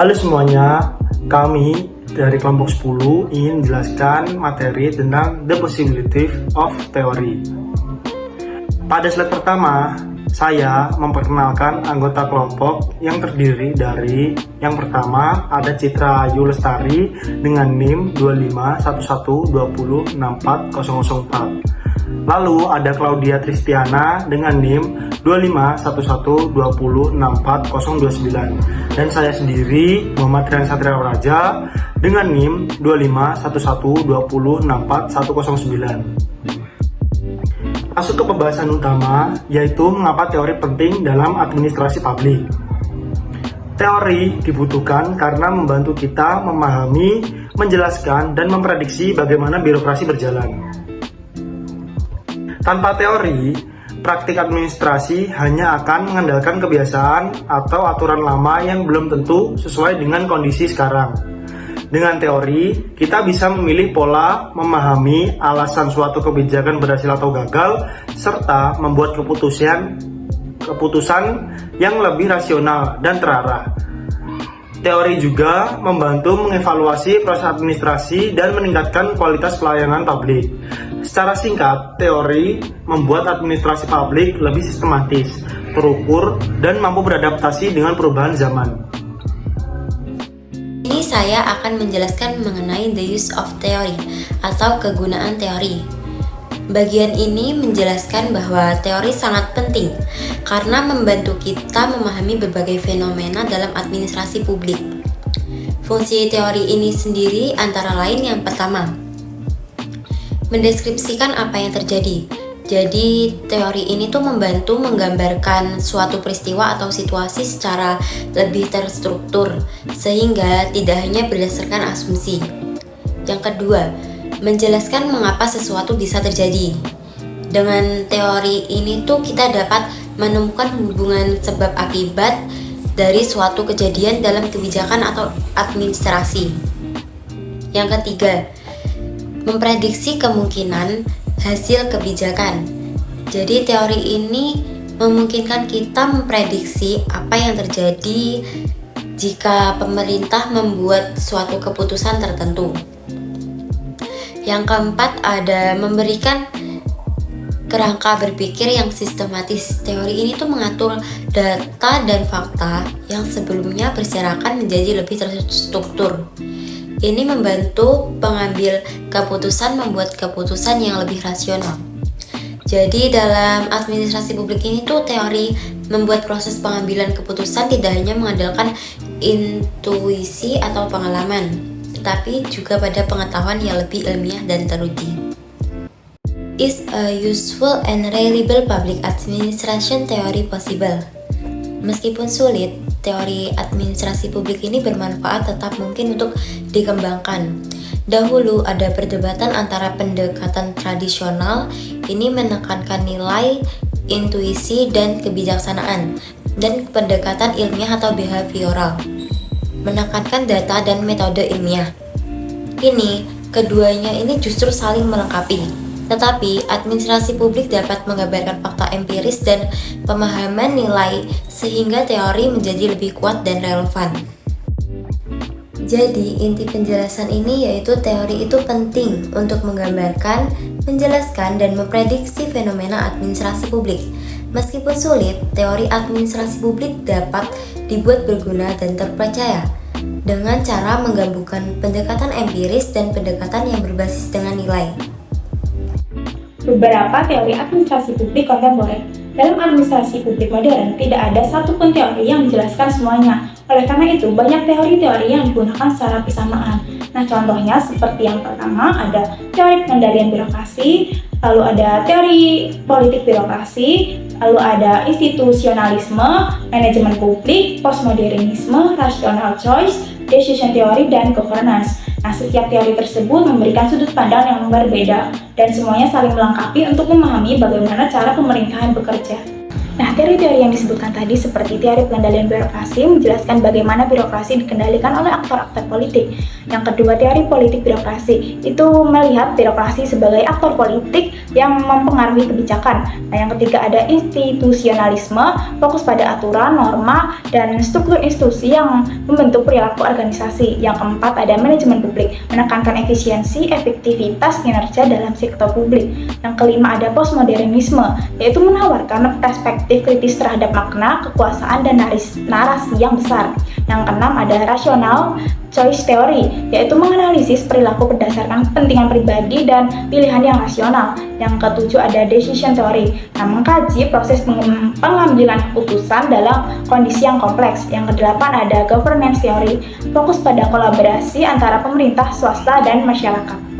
Halo semuanya, kami dari kelompok 10 ingin menjelaskan materi tentang the possibility of theory. Pada slide pertama, saya memperkenalkan anggota kelompok yang terdiri dari yang pertama ada Citra Ayu Lestari dengan NIM 25112064004. Lalu ada Claudia Tristiana dengan NIM 25120640029 dan saya sendiri Muhammad Rian Satria Raja dengan NIM 25120641109. Masuk ke pembahasan utama, yaitu mengapa teori penting dalam administrasi publik. Teori dibutuhkan karena membantu kita memahami, menjelaskan, dan memprediksi bagaimana birokrasi berjalan. Tanpa teori, praktik administrasi hanya akan mengandalkan kebiasaan atau aturan lama yang belum tentu sesuai dengan kondisi sekarang. Dengan teori, kita bisa memilih pola, memahami alasan suatu kebijakan berhasil atau gagal, serta membuat keputusan yang lebih rasional dan terarah. Teori juga membantu mengevaluasi proses administrasi dan meningkatkan kualitas pelayanan publik. Secara singkat, teori membuat administrasi publik lebih sistematis, terukur, dan mampu beradaptasi dengan perubahan zaman. Ini saya akan menjelaskan mengenai the use of theory atau kegunaan teori. Bagian ini menjelaskan bahwa teori sangat penting karena membantu kita memahami berbagai fenomena dalam administrasi publik. Fungsi teori ini sendiri antara lain yang pertama, mendeskripsikan apa yang terjadi. Jadi teori ini tuh membantu menggambarkan suatu peristiwa atau situasi secara lebih terstruktur sehingga tidak hanya berdasarkan asumsi. Yang kedua, menjelaskan mengapa sesuatu bisa terjadi. Dengan teori ini tuh kita dapat menemukan hubungan sebab akibat dari suatu kejadian dalam kebijakan atau administrasi. Yang ketiga, memprediksi kemungkinan hasil kebijakan. Jadi teori ini memungkinkan kita memprediksi apa yang terjadi jika pemerintah membuat suatu keputusan tertentu. Yang keempat ada memberikan kerangka berpikir yang sistematis. Teori ini tuh mengatur data dan fakta yang sebelumnya berserakan menjadi lebih terstruktur. Ini membantu pengambil keputusan membuat keputusan yang lebih rasional. Jadi dalam administrasi publik ini tuh teori membuat proses pengambilan keputusan tidak hanya mengandalkan intuisi atau pengalaman, tetapi juga pada pengetahuan yang lebih ilmiah dan teruji. Is a useful and reliable public administration theory possible? Meskipun sulit, teori administrasi publik ini bermanfaat tetap mungkin untuk dikembangkan. Dahulu ada perdebatan antara pendekatan tradisional, ini menekankan nilai, intuisi, dan kebijaksanaan, dan pendekatan ilmiah atau behavioral, menekankan data dan metode ilmiah. Keduanya ini justru saling melengkapi. Tetapi administrasi publik dapat menggambarkan fakta empiris dan pemahaman nilai sehingga teori menjadi lebih kuat dan relevan. Jadi inti penjelasan ini yaitu teori itu penting untuk menggambarkan, menjelaskan, dan memprediksi fenomena administrasi publik. Meskipun sulit, teori administrasi publik dapat dibuat berguna dan terpercaya dengan cara menggabungkan pendekatan empiris dan pendekatan yang berbasis dengan nilai. Beberapa teori administrasi publik kontemporer. Dalam administrasi publik modern, tidak ada satupun teori yang menjelaskan semuanya. Oleh karena itu, banyak teori-teori yang digunakan secara bersamaan. Nah, contohnya seperti yang pertama ada teori pengendalian birokrasi, lalu ada teori politik birokrasi, lalu ada institusionalisme, manajemen publik, postmodernisme, rational choice, decision theory, dan governance. Nah, setiap teori tersebut memberikan sudut pandang yang berbeda dan semuanya saling melengkapi untuk memahami bagaimana cara pemerintahan bekerja. Nah, teori-teori yang disebutkan tadi seperti teori pengendalian birokrasi menjelaskan bagaimana birokrasi dikendalikan oleh aktor-aktor politik. Yang kedua, teori politik birokrasi itu melihat birokrasi sebagai aktor politik yang mempengaruhi kebijakan. Nah, yang ketiga ada institusionalisme, fokus pada aturan, norma, dan struktur institusi yang membentuk perilaku organisasi. Yang keempat ada manajemen publik, menekankan efisiensi, efektivitas, kinerja dalam sektor publik. Yang kelima ada postmodernisme, yaitu menawarkan perspektif kritis terhadap makna, kekuasaan, dan narasi yang besar. Yang keenam ada rasional choice theory, yaitu menganalisis perilaku berdasarkan kepentingan pribadi dan pilihan yang rasional. Yang ketujuh ada decision theory, yang mengkaji proses pengambilan keputusan dalam kondisi yang kompleks. Yang kedelapan ada governance theory, fokus pada kolaborasi antara pemerintah, swasta, dan masyarakat.